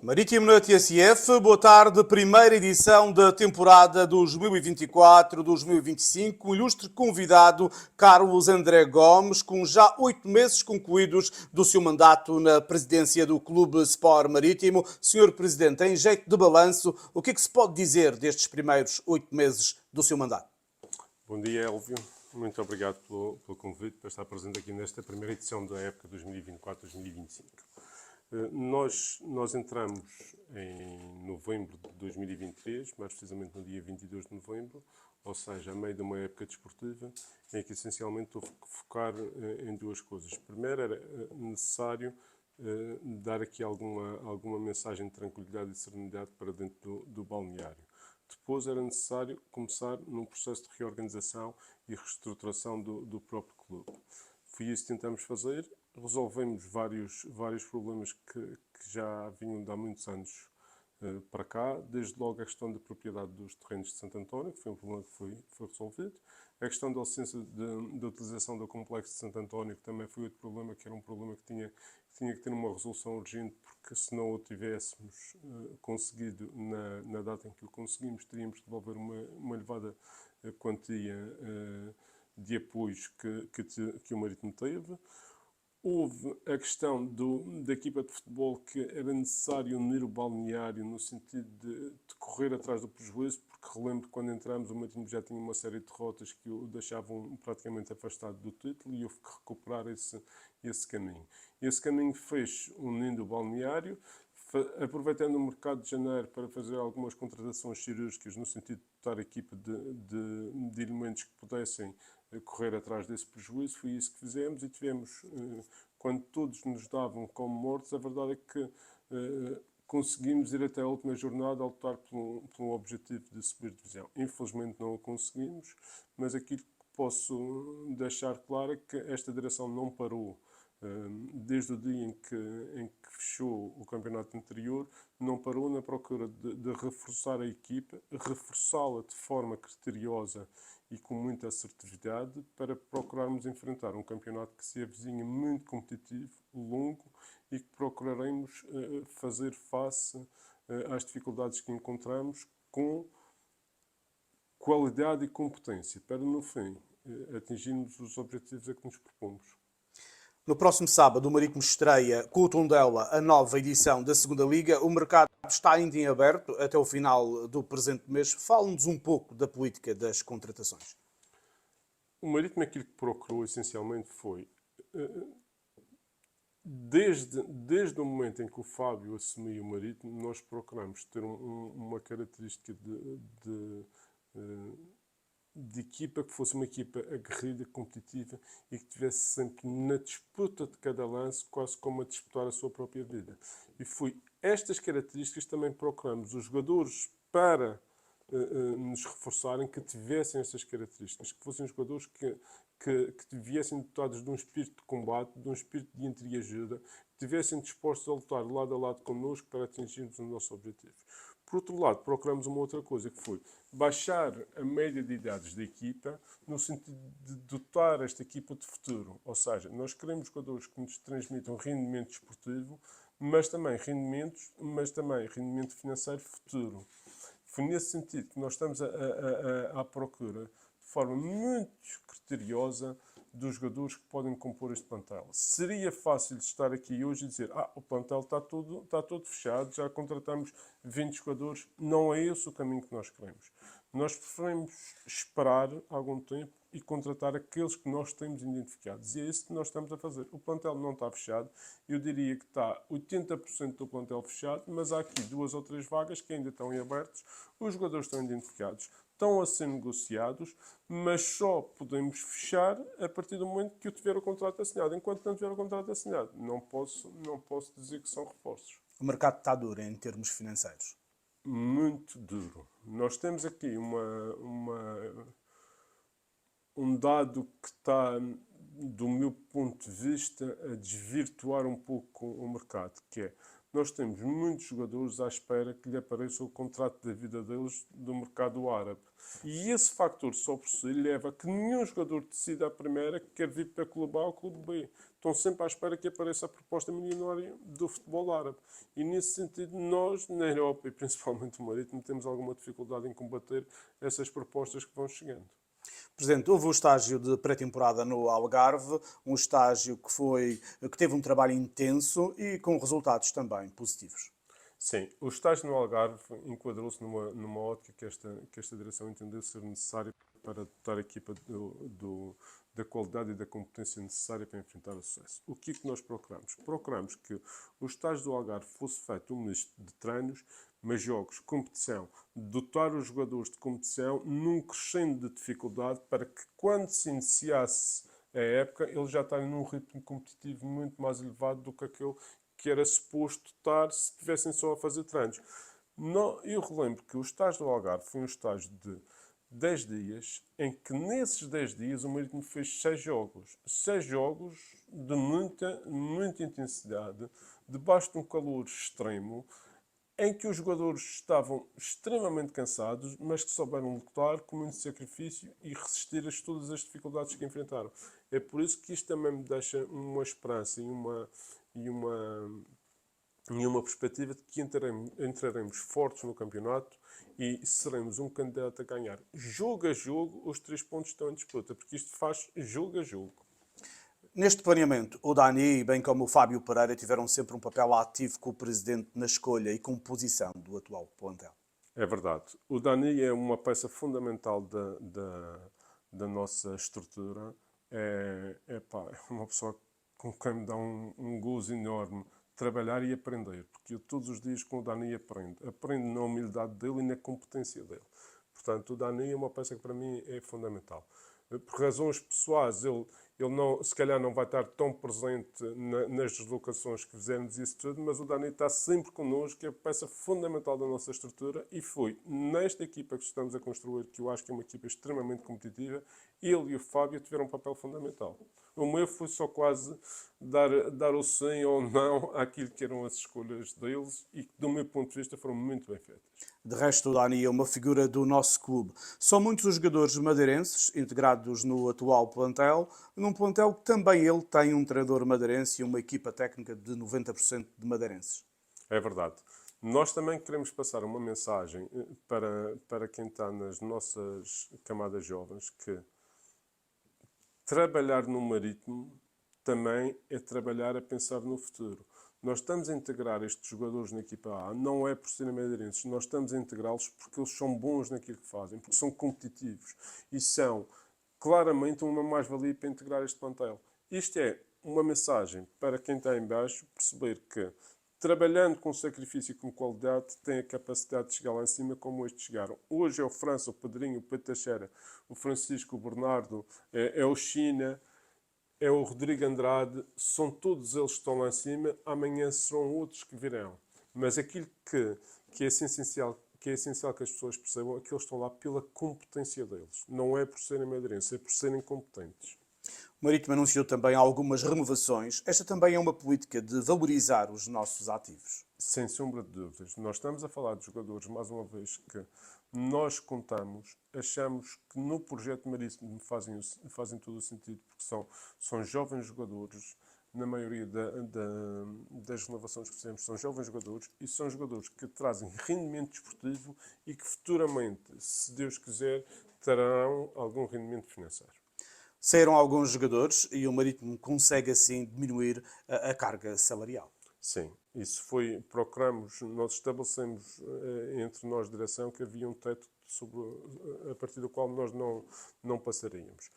Marítimo na TSF, boa tarde, primeira edição da temporada 2024-2025. Um ilustre convidado, Carlos André Gomes, com já 8 meses concluídos do seu mandato na presidência do Clube Sport Marítimo. Senhor Presidente, em jeito de balanço, o que é que se pode dizer destes primeiros 8 meses do seu mandato? Bom dia, Elvio. Muito obrigado pelo convite para estar presente aqui nesta primeira edição da época 2024-2025. Nós entramos em novembro de 2023, mais precisamente no dia 22 de novembro, ou seja, a meio de uma época desportiva, em que essencialmente houve que focar em duas coisas. Primeiro, era necessário dar aqui alguma mensagem de tranquilidade e serenidade para dentro do balneário. Depois era necessário começar num processo de reorganização e reestruturação do próprio clube. Foi isso que tentamos fazer. Resolvemos vários problemas que já vinham de há muitos anos para cá. Desde logo a questão da propriedade dos terrenos de Santo António, que foi um problema que foi resolvido. A questão da licença de utilização do complexo de Santo António, que também foi outro problema, que era um problema que tinha que ter uma resolução urgente, porque se não o tivéssemos conseguido na data em que o conseguimos, teríamos de devolver uma elevada quantia de apoios que o Marítimo teve. Houve a questão da equipa de futebol, que era necessário unir o balneário no sentido de correr atrás do prejuízo, porque relembro que quando entramos o Marítimo já tinha uma série de derrotas que o deixavam praticamente afastado do título e houve que recuperar esse caminho. Esse caminho fez unindo o balneário, aproveitando o mercado de janeiro para fazer algumas contratações cirúrgicas no sentido de dotar a equipa de elementos que pudessem correr atrás desse prejuízo. Foi isso que fizemos e tivemos, quando todos nos davam como mortos, a verdade é que conseguimos ir até a última jornada a lutar pelo objetivo de subir divisão. Infelizmente não o conseguimos, mas aquilo que posso deixar claro é que esta direção não parou. Desde o dia em que fechou o campeonato anterior, não parou na procura de reforçar a equipa, reforçá-la de forma criteriosa e com muita assertividade, para procurarmos enfrentar um campeonato que se avizinha muito competitivo, longo, e que procuraremos fazer face às dificuldades que encontramos com qualidade e competência, para no fim atingirmos os objetivos a que nos propomos. No próximo sábado, o Marítimo estreia com o Tondela a nova edição da Segunda Liga. O mercado está ainda em aberto até o final do presente mês. Fale-nos um pouco da política das contratações. O Marítimo, aquilo que procurou essencialmente foi, desde o momento em que o Fábio assumiu o Marítimo, nós procuramos ter uma característica de equipa que fosse uma equipa aguerrida, competitiva e que estivesse sempre na disputa de cada lance, quase como a disputar a sua própria vida. E foi estas características que também procuramos os jogadores para nos reforçarem, que tivessem essas características, que fossem jogadores que viessem dotados de um espírito de combate, de um espírito de entreajuda, que estivessem dispostos a lutar lado a lado connosco para atingirmos o nosso objetivo. Por outro lado, procuramos uma outra coisa, que foi baixar a média de idades da equipa, no sentido de dotar esta equipa de futuro. Ou seja, nós queremos jogadores que nos transmitam rendimento desportivo, mas também rendimento financeiro futuro. Foi nesse sentido que nós estamos à procura, de forma muito criteriosa, dos jogadores que podem compor este plantel. Seria fácil estar aqui hoje e dizer o plantel está todo fechado, já contratamos 20 jogadores. Não é esse o caminho que nós queremos. Nós preferimos esperar algum tempo e contratar aqueles que nós temos identificados. E é isso que nós estamos a fazer. O plantel não está fechado. Eu diria que está 80% do plantel fechado, mas há aqui 2 ou 3 vagas que ainda estão em abertos. Os jogadores estão identificados, estão a ser negociados, mas só podemos fechar a partir do momento que eu tiver o contrato assinado. Enquanto não tiver o contrato assinado, não posso dizer que são reforços. O mercado está duro em termos financeiros. Muito duro. Nós temos aqui um dado que está, do meu ponto de vista, a desvirtuar um pouco o mercado, que é, nós temos muitos jogadores à espera que lhe apareça o contrato da vida deles do mercado árabe. E esse fator só por si leva a que nenhum jogador decida a primeira que quer vir para o clube A ou clube B. Estão sempre à espera que apareça a proposta milionária do futebol árabe. E nesse sentido, nós, na Europa e principalmente o Marítimo, temos alguma dificuldade em combater essas propostas que vão chegando. Presidente, houve o estágio de pré-temporada no Algarve, um estágio que teve um trabalho intenso e com resultados também positivos. Sim, o estágio no Algarve enquadrou-se numa ótica que esta direção entendeu ser necessária para dotar a equipa da qualidade e da competência necessária para enfrentar o sucesso. O que é que nós procuramos? Procuramos que o estágio do Algarve fosse feito um misto de treinos, mas jogos, competição, dotar os jogadores de competição num crescendo de dificuldade para que quando se iniciasse a época eles já estarem num ritmo competitivo muito mais elevado do que aquele que era suposto estar se estivessem só a fazer treinos. Eu relembro que o estágio do Algarve foi um estágio de 10 dias, em que nesses 10 dias o Marítimo fez 6 jogos. 6 jogos de muita intensidade, debaixo de um calor extremo, em que os jogadores estavam extremamente cansados, mas que souberam lutar com muito sacrifício e resistir a todas as dificuldades que enfrentaram. É por isso que isto também me deixa uma esperança e uma perspectiva de que entraremos fortes no campeonato e seremos um candidato a ganhar jogo a jogo os 3 pontos que estão em disputa, porque isto faz jogo a jogo. Neste planeamento, o Dani, bem como o Fábio Pereira, tiveram sempre um papel ativo com o Presidente na escolha e composição do atual plantel. É verdade. O Dani é uma peça fundamental da nossa estrutura. É uma pessoa com quem me dá um gozo enorme trabalhar e aprender, porque eu todos os dias com o Dani aprendo na humildade dele e na competência dele. Portanto, o Dani é uma peça que para mim é fundamental. Por razões pessoais, ele não, se calhar não vai estar tão presente nas deslocações que fizemos isso tudo, mas o Dani está sempre connosco, que é a peça fundamental da nossa estrutura, e foi nesta equipa que estamos a construir, que eu acho que é uma equipa extremamente competitiva, ele e o Fábio tiveram um papel fundamental. O meu foi só quase dar o sim ou não àquilo que eram as escolhas deles e que, do meu ponto de vista, foram muito bem feitas. De resto, o Dani é uma figura do nosso clube. São muitos os jogadores madeirenses integrados no atual plantel, num plantel que também ele tem um treinador madeirense e uma equipa técnica de 90% de madeirenses. É verdade. Nós também queremos passar uma mensagem para quem está nas nossas camadas jovens que trabalhar no Marítimo também é trabalhar a pensar no futuro. Nós estamos a integrar estes jogadores na equipa A, não é por serem madeirenses, nós estamos a integrá-los porque eles são bons naquilo que fazem, porque são competitivos e são claramente uma mais-valia para integrar este plantel. Isto é uma mensagem para quem está em baixo perceber que, trabalhando com sacrifício e com qualidade, tem a capacidade de chegar lá em cima como estes chegaram. Hoje é o França, o Pedrinho, o Pedro Teixeira, o Francisco, o Bernardo, é o China, é o Rodrigo Andrade, são todos eles que estão lá em cima, amanhã serão outros que virão. Mas aquilo que é essencial que as pessoas percebam é que eles estão lá pela competência deles. Não é por serem madeirenses, é por serem competentes. O Marítimo anunciou também algumas renovações. Esta também é uma política de valorizar os nossos ativos. Sem sombra de dúvidas. Nós estamos a falar de jogadores, mais uma vez, que nós contamos, achamos que no projeto Marítimo fazem todo o sentido, porque são jovens jogadores, na maioria das renovações que fizemos, são jovens jogadores e são jogadores que trazem rendimento desportivo e que futuramente, se Deus quiser, terão algum rendimento financeiro. Saíram alguns jogadores e o Marítimo consegue assim diminuir a carga salarial. Sim, isso foi, nós estabelecemos entre nós direção que havia um teto a partir do qual nós não passaríamos.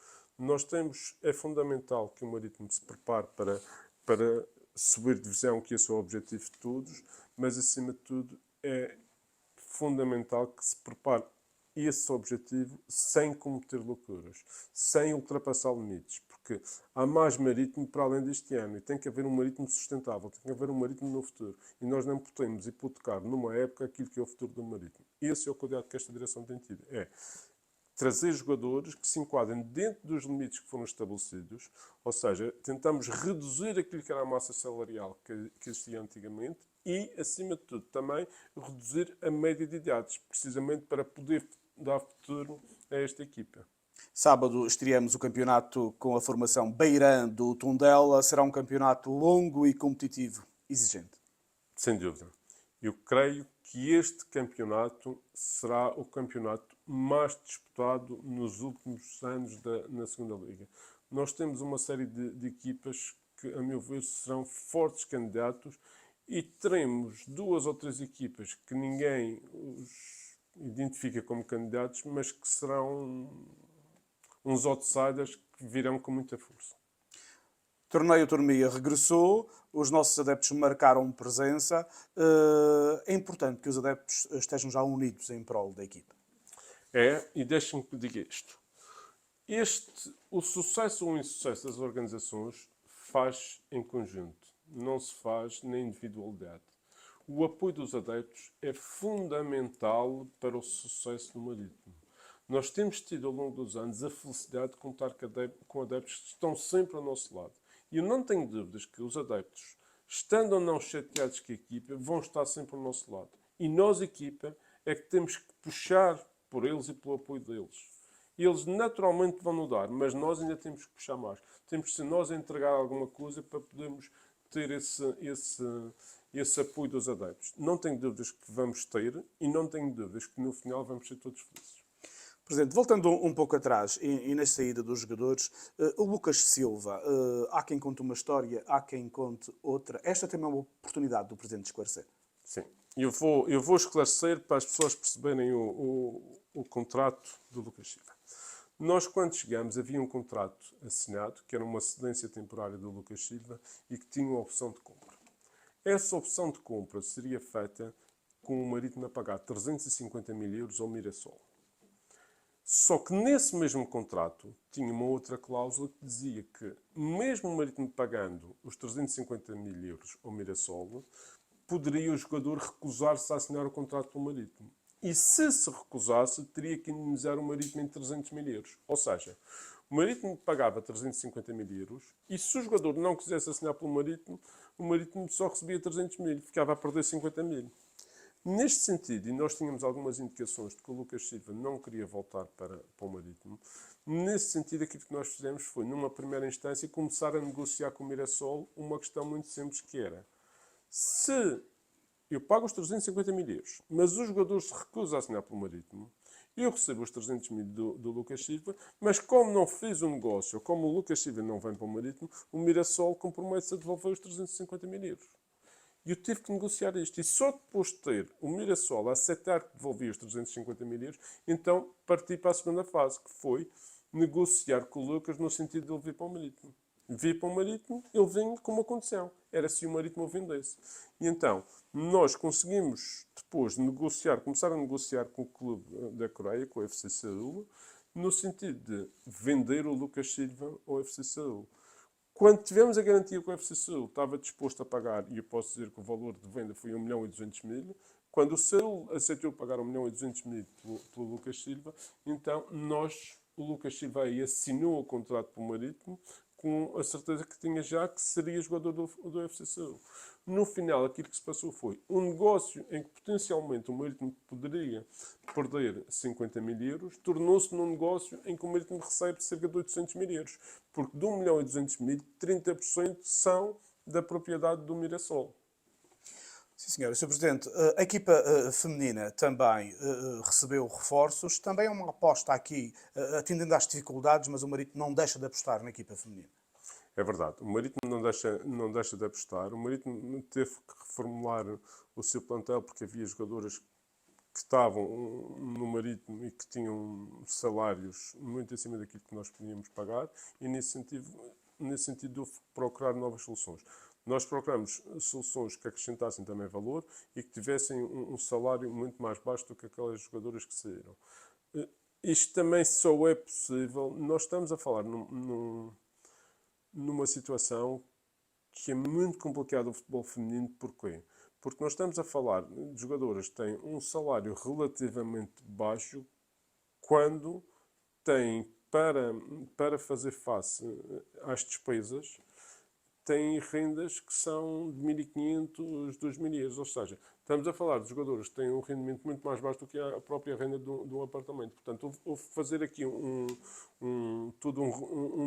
É fundamental que o Marítimo se prepare para subir divisão, que esse é o objetivo de todos, mas acima de tudo é fundamental que se prepare esse objetivo sem cometer loucuras, sem ultrapassar limites, porque há mais Marítimo para além deste ano e tem que haver um Marítimo sustentável, tem que haver um Marítimo no futuro e nós não podemos hipotecar numa época aquilo que é o futuro do Marítimo. Esse é o cuidado que esta direção tem tido, é trazer jogadores que se enquadrem dentro dos limites que foram estabelecidos, ou seja, tentamos reduzir aquilo que era a massa salarial que existia antigamente e, acima de tudo, também reduzir a média de idades, precisamente para poder dar futuro a esta equipa. Sábado estreamos o campeonato com a formação Beirã do Tondela. Será um campeonato longo e competitivo, exigente. Sem dúvida. Eu creio que este campeonato será o campeonato mais disputado nos últimos anos na segunda Liga. Nós temos uma série de equipas que, a meu ver, serão fortes candidatos e teremos 2 ou 3 equipas que ninguém os identifica como candidatos, mas que serão uns outsiders que virão com muita força. Torneio Turmia regressou, os nossos adeptos marcaram presença. É importante que os adeptos estejam já unidos em prol da equipa. E deixem-me que diga isto. O sucesso ou o insucesso das organizações faz em conjunto, não se faz na individualidade. O apoio dos adeptos é fundamental para o sucesso do Marítimo. Nós temos tido ao longo dos anos a felicidade de contar com adeptos que estão sempre ao nosso lado. E eu não tenho dúvidas que os adeptos, estando ou não chateados com a equipa, vão estar sempre ao nosso lado. E nós, equipa, é que temos que puxar por eles e pelo apoio deles. Eles naturalmente vão nos dar, mas nós ainda temos que puxar mais. Temos que ser nós a entregar alguma coisa para podermos ter esse apoio dos adeptos. Não tenho dúvidas que vamos ter e não tenho dúvidas que no final vamos ser todos felizes. Presidente, voltando um pouco atrás e na saída dos jogadores, o Lucas Silva, há quem conte uma história, há quem conte outra. Esta também é uma oportunidade do Presidente de esclarecer. Sim. Eu vou esclarecer para as pessoas perceberem o contrato do Lucas Silva. Nós, quando chegamos, havia um contrato assinado, que era uma cedência temporária do Lucas Silva e que tinha uma opção de compra. Essa opção de compra seria feita com o Marítimo a pagar 350 mil euros ao Mirassol. Só que nesse mesmo contrato tinha uma outra cláusula que dizia que, mesmo o Marítimo pagando os 350 mil euros ao Mirassol, poderia o jogador recusar-se a assinar o contrato pelo Marítimo. E se recusasse, teria que indemnizar o Marítimo em 300 mil euros. Ou seja, o Marítimo pagava 350 mil euros e se o jogador não quisesse assinar pelo Marítimo, o Marítimo só recebia 300 mil, ficava a perder 50 mil. Neste sentido, e nós tínhamos algumas indicações de que o Lucas Silva não queria voltar para o Marítimo, nesse sentido aquilo que nós fizemos foi, numa primeira instância, começar a negociar com o Mirassol uma questão muito simples que era: se eu pago os 350 mil euros, mas o jogador se recusa a assinar pelo Marítimo, eu recebo os 300 mil do Lucas Silva, mas como não fiz o negócio, como o Lucas Silva não vem para o Marítimo, o Mirassol compromete-se a devolver os 350 mil euros. E eu tive que negociar isto. E só depois de ter o Mirassol a aceitar que devolvia os 350 mil euros, então parti para a segunda fase, que foi negociar com o Lucas no sentido de ele vir para o Marítimo. Vir para o Marítimo, ele vinha com uma condição. Era se o Marítimo o vendesse. E então, nós conseguimos, depois de negociar, começar a negociar com o clube da Coreia, com o FC Seul, no sentido de vender o Lucas Silva ao FC Seul. Quando tivemos a garantia que o FC Seul estava disposto a pagar, e eu posso dizer que o valor de venda foi 1 milhão e 200 mil, quando o Seul aceitou pagar 1 milhão e 200 mil pelo Lucas Silva, então o Lucas Silva aí assinou o contrato para o Marítimo com a certeza que tinha já que seria jogador do FC Seul. No final, aquilo que se passou foi um negócio em que potencialmente o Marítimo poderia perder 50 mil euros, tornou-se num negócio em que o Marítimo recebe cerca de 800 mil euros. Porque de 1 milhão e 200 mil, 30% são da propriedade do Mirassol. Sim, senhor. Sr. Presidente, a equipa feminina também recebeu reforços. Também é uma aposta aqui, atendendo às dificuldades, mas o Marítimo não deixa de apostar na equipa feminina. É verdade. O Marítimo não deixa de apostar. O Marítimo teve que reformular o seu plantel porque havia jogadoras que estavam no Marítimo e que tinham salários muito acima daquilo que nós podíamos pagar e nesse sentido houve que procurar novas soluções. Nós procuramos soluções que acrescentassem também valor e que tivessem um salário muito mais baixo do que aquelas jogadoras que saíram. Isto também só é possível. Nós estamos a falar numa situação que é muito complicada do futebol feminino. Porquê? Porque nós estamos a falar de jogadoras que têm um salário relativamente baixo quando têm, para fazer face às despesas, têm rendas que são de 1.500, 2.000 euros. Ou seja, estamos a falar de jogadores que têm um rendimento muito mais baixo do que a própria renda de um apartamento. Portanto, houve fazer aqui um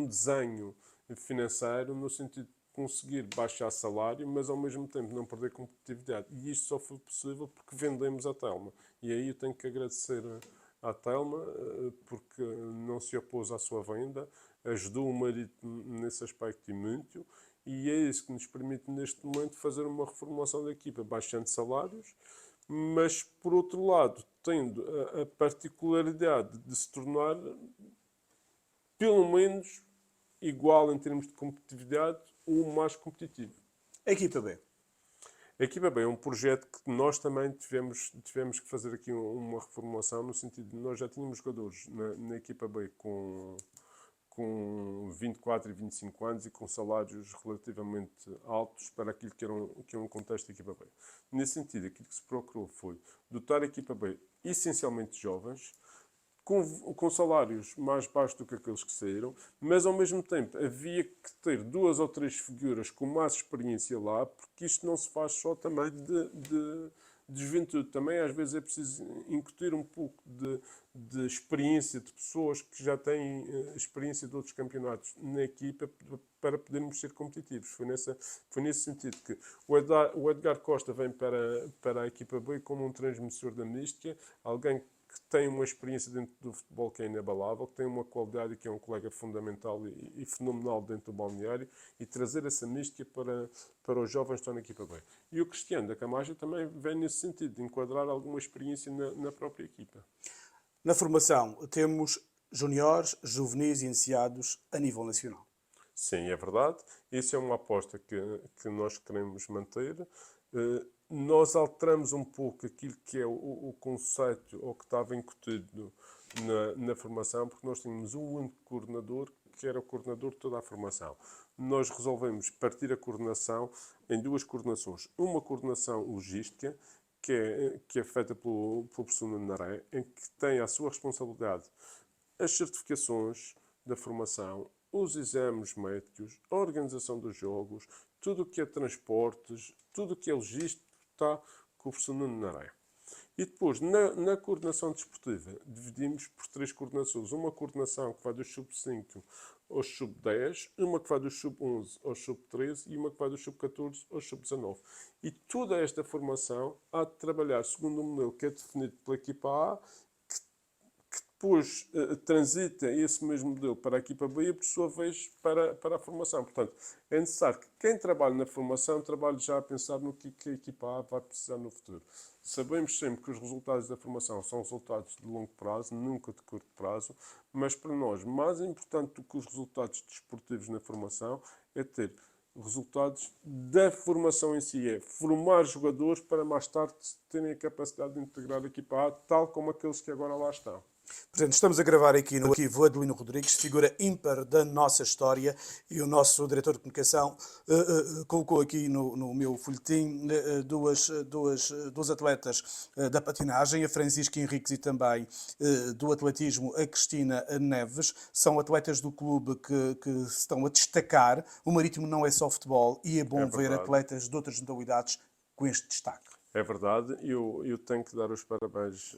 desenho financeiro no sentido de conseguir baixar salário, mas ao mesmo tempo não perder competitividade. E isto só foi possível porque vendemos a Telma. E aí eu tenho que agradecer à Telma, porque não se opôs à sua venda, ajudou o Marítimo nesse aspecto e muito, e é isso que nos permite neste momento fazer uma reformulação da equipa, baixando salários, mas por outro lado tendo a particularidade de se tornar pelo menos igual em termos de competitividade ou mais competitivo. A equipa B. A equipa B é um projeto que nós também tivemos que fazer aqui uma reformulação, no sentido de nós já tínhamos jogadores na equipa B com 24 e 25 anos e com salários relativamente altos para aquilo que é um contexto da equipa B. Nesse sentido, aquilo que se procurou foi dotar a equipa B essencialmente jovens, com salários mais baixos do que aqueles que saíram, mas ao mesmo tempo havia que ter 2 ou 3 figuras com mais experiência lá, porque isto não se faz só também de juventude. Também às vezes é preciso incutir um pouco de experiência de pessoas que já têm experiência de outros campeonatos na equipa para podermos ser competitivos. Foi nesse sentido que o Edgar Costa vem para a equipa B como um transmissor da mística, alguém que tem uma experiência dentro do futebol que é inabalável, que tem uma qualidade e que é um colega fundamental e fenomenal dentro do balneário, e trazer essa mística para os jovens que estão na equipa B. E o Cristiano da Camacha também vem nesse sentido, de enquadrar alguma experiência na própria equipa. Na formação temos juniores, juvenis e iniciados a nível nacional. Sim, é verdade. Isso é uma aposta que nós queremos manter. Nós alteramos um pouco aquilo que é o conceito ou que estava incutido na formação, porque nós tínhamos um único coordenador, que era o coordenador de toda a formação. Nós resolvemos partir a coordenação em 2 coordenações. Uma coordenação logística, que é feita pelo professor Nuno Naré, em que tem a sua responsabilidade as certificações da formação, os exames médicos, a organização dos jogos, tudo o que é transportes, tudo o que é logístico, está com o professor Nuno Naré. E depois, na coordenação desportiva, dividimos por 3 coordenações. Uma coordenação que vai do sub-5 aos sub-10, uma que vai do sub-11 aos sub-13 e uma que vai do sub-14 aos sub-19. E toda esta formação há de trabalhar segundo um modelo que é definido pela equipa A, que depois transita esse mesmo modelo para a equipa B e, por sua vez, para a formação. Portanto, é necessário que quem trabalha na formação trabalhe já a pensar no que a equipa A vai precisar no futuro. Sabemos sempre que os resultados da formação são resultados de longo prazo, nunca de curto prazo, mas para nós, mais importante do que os resultados desportivos na formação, é ter resultados da formação em si, é formar jogadores para mais tarde terem a capacidade de integrar a equipa A, tal como aqueles que agora lá estão. Portanto, estamos a gravar aqui no arquivo Adelino Rodrigues, figura ímpar da nossa história, e o nosso diretor de comunicação colocou aqui no meu folhetim duas atletas da patinagem, a Francisca Henriques e também do atletismo, a Cristina Neves. São atletas do clube que se estão a destacar. O Marítimo não é só futebol e é bom ver atletas de outras modalidades com este destaque. É verdade, eu tenho que dar os parabéns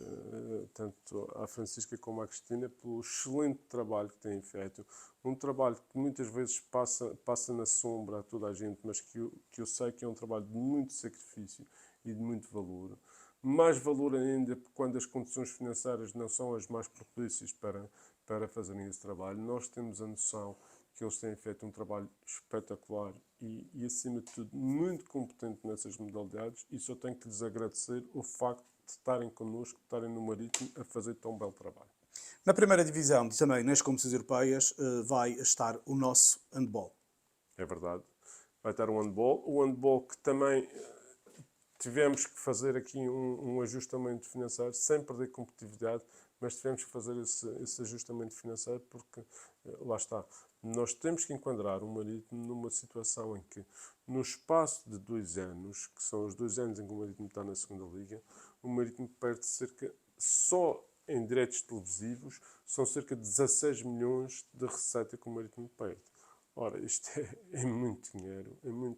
tanto à Francisca como à Cristina pelo excelente trabalho que têm feito. Um trabalho que muitas vezes passa na sombra a toda a gente, mas que eu sei que é um trabalho de muito sacrifício e de muito valor. Mais valor ainda quando as condições financeiras não são as mais propícias para fazerem esse trabalho. Nós temos a noção que eles têm feito um trabalho espetacular e, acima de tudo, muito competente nessas modalidades, e só tenho que lhes agradecer o facto de estarem connosco, de estarem no Marítimo a fazer tão belo trabalho. Na primeira divisão, também nas competições europeias, vai estar o nosso handball. É verdade. Vai estar o handball. O handball que também tivemos que fazer aqui um ajustamento financeiro, sem perder competitividade, mas tivemos que fazer esse ajustamento financeiro porque, lá está, nós temos que enquadrar o Marítimo numa situação em que, no espaço de 2 anos, que são os 2 anos em que o Marítimo está na segunda Liga, o Marítimo perde cerca, só em direitos televisivos, são cerca de 16 milhões de receita que o Marítimo perde. Ora, isto é muito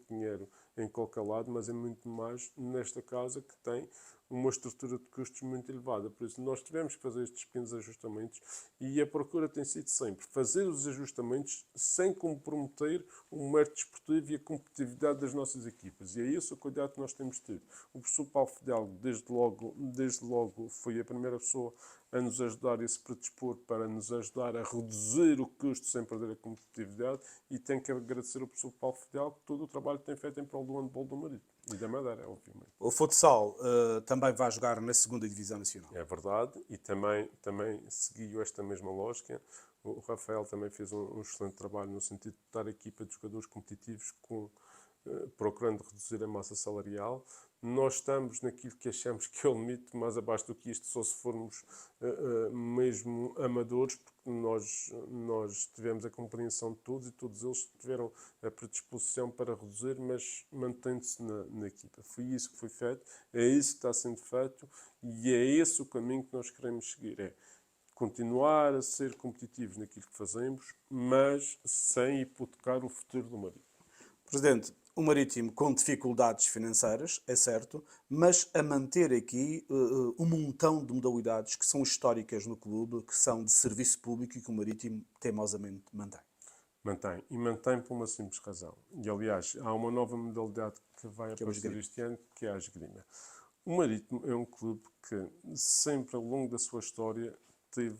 dinheiro em qualquer lado, mas é muito mais nesta casa que tem uma estrutura de custos muito elevada. Por isso, nós tivemos que fazer estes pequenos ajustamentos e a procura tem sido sempre fazer os ajustamentos sem comprometer o mérito desportivo e a competitividade das nossas equipas. E é esse o cuidado que nós temos tido. O professor Paulo Fidalgo, desde logo, foi a primeira pessoa a nos ajudar e a se predispor para nos ajudar a reduzir o custo sem perder a competitividade, e tenho que agradecer ao professor Paulo Fidalgo todo o trabalho que tem feito em prol do handball do Marítimo e da Madeira, obviamente. O futsal também vai jogar na segunda Divisão Nacional. É verdade, e também seguiu esta mesma lógica. O Rafael também fez um excelente trabalho no sentido de dar a equipa de jogadores competitivos procurando reduzir a massa salarial. Nós estamos naquilo que achamos que é o limite, mais abaixo do que isto, só se formos mesmo amadores, porque nós tivemos a compreensão de todos e todos eles tiveram a predisposição para reduzir, mas mantendo-se na equipa. Foi isso que foi feito, é isso que está sendo feito e é esse o caminho que nós queremos seguir. É continuar a ser competitivos naquilo que fazemos, mas sem hipotecar o futuro do Marítimo. Presidente, o Marítimo com dificuldades financeiras, é certo, mas a manter aqui um montão de modalidades que são históricas no clube, que são de serviço público e que o Marítimo teimosamente mantém. Mantém. E mantém por uma simples razão. E, aliás, há uma nova modalidade que vai aparecer este ano, que é a esgrima. O Marítimo é um clube que sempre, ao longo da sua história, teve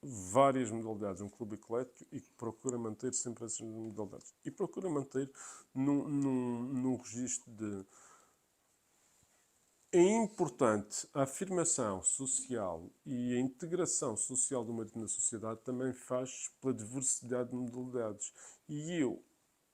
várias modalidades, um clube eclético, e que procura manter sempre essas modalidades. E procura manter num registro de... É importante a afirmação social e a integração social do Marítimo na sociedade também faz pela diversidade de modalidades. E eu,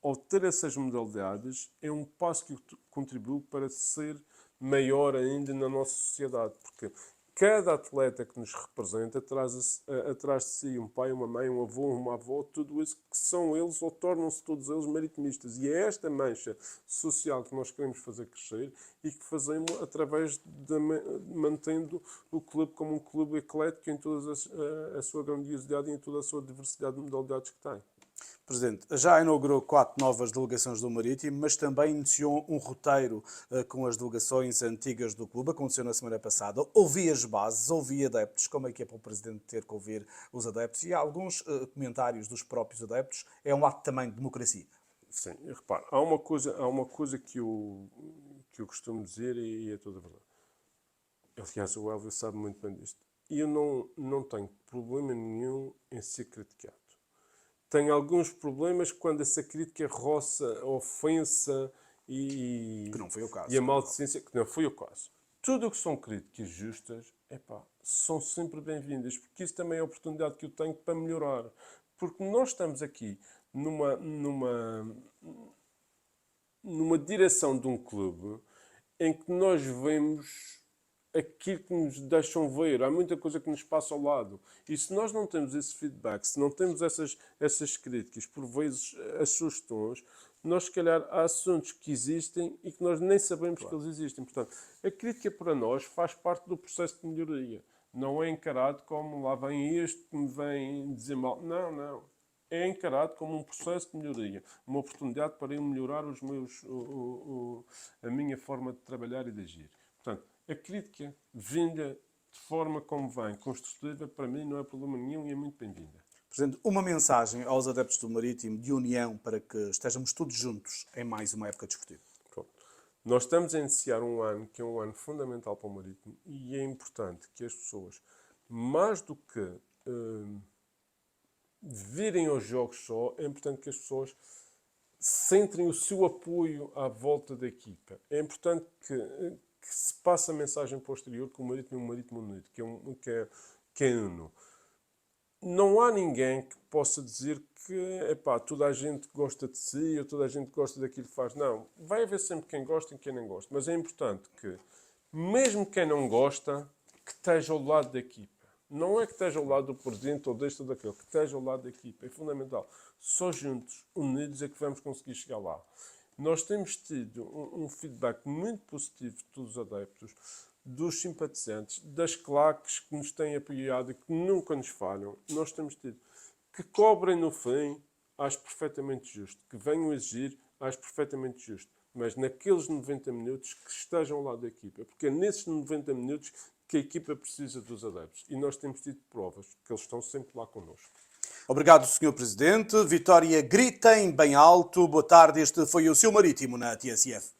ao ter essas modalidades, é um passo que contribui para ser maior ainda na nossa sociedade, porque cada atleta que nos representa traz atrás de si um pai, uma mãe, um avô, uma avó, tudo isso que são eles ou tornam-se todos eles maritimistas. E é esta mancha social que nós queremos fazer crescer e que fazemos através de mantendo o clube como um clube eclético em toda a sua grandiosidade e em toda a sua diversidade de modalidades que tem. Presidente, já inaugurou 4 novas delegações do Marítimo, mas também iniciou um roteiro com as delegações antigas do clube. Aconteceu na semana passada. Ouvi as bases, ouvi adeptos. Como é que é para o Presidente ter que ouvir os adeptos? E há alguns comentários dos próprios adeptos. É um ato também de democracia. Sim, repara, há uma coisa que eu costumo dizer e é toda a verdade. Aliás, o Elvio sabe muito bem disto. E eu não tenho problema nenhum em ser criticado. Tenho alguns problemas quando essa crítica roça a ofensa Que não foi o caso. e a maldicência, que não foi o caso. Tudo o que são críticas justas, são sempre bem-vindas, porque isso também é a oportunidade que eu tenho para melhorar. Porque nós estamos aqui numa direção de um clube em que nós vemos aquilo que nos deixam ver. Há muita coisa que nos passa ao lado. E se nós não temos esse feedback, se não temos essas críticas, por vezes as sugestões, nós, se calhar, há assuntos que existem e que nós nem sabemos que eles existem. Portanto, a crítica para nós faz parte do processo de melhoria. Não é encarado como lá vem este que me vem dizer mal. Não. É encarado como um processo de melhoria. Uma oportunidade para eu melhorar a minha forma de trabalhar e de agir. Portanto, a crítica vinda de forma como vem, construtiva, para mim não é problema nenhum e é muito bem-vinda. Presidente, uma mensagem aos adeptos do Marítimo de união para que estejamos todos juntos em mais uma época desportiva. Pronto. Nós estamos a iniciar um ano que é um ano fundamental para o Marítimo e é importante que as pessoas, mais do que virem aos jogos só, é importante que as pessoas centrem o seu apoio à volta da equipa. É importante que se passe a mensagem posterior que o Marítimo é um Marítimo unido, que é uno. Não há ninguém que possa dizer que toda a gente gosta de si ou toda a gente gosta daquilo que faz. Não, vai haver sempre quem gosta e quem não gosta. Mas é importante que, mesmo quem não gosta, que esteja ao lado da equipa. Não é que esteja ao lado do presidente ou deste ou daquele, que esteja ao lado da equipa. É fundamental. Só juntos, unidos, é que vamos conseguir chegar lá. Nós temos tido um feedback muito positivo de todos os adeptos, dos simpatizantes, das claques que nos têm apoiado e que nunca nos falham. Nós temos tido que cobrem no fim acho perfeitamente justo. Que venham exigir, acho perfeitamente justo. Mas naqueles 90 minutos que estejam lá da equipa. Porque é nesses 90 minutos que a equipa precisa dos adeptos. E nós temos tido provas que eles estão sempre lá connosco. Obrigado, Sr. Presidente. Vitória gritem bem alto. Boa tarde. Este foi o Seu Marítimo na TSF.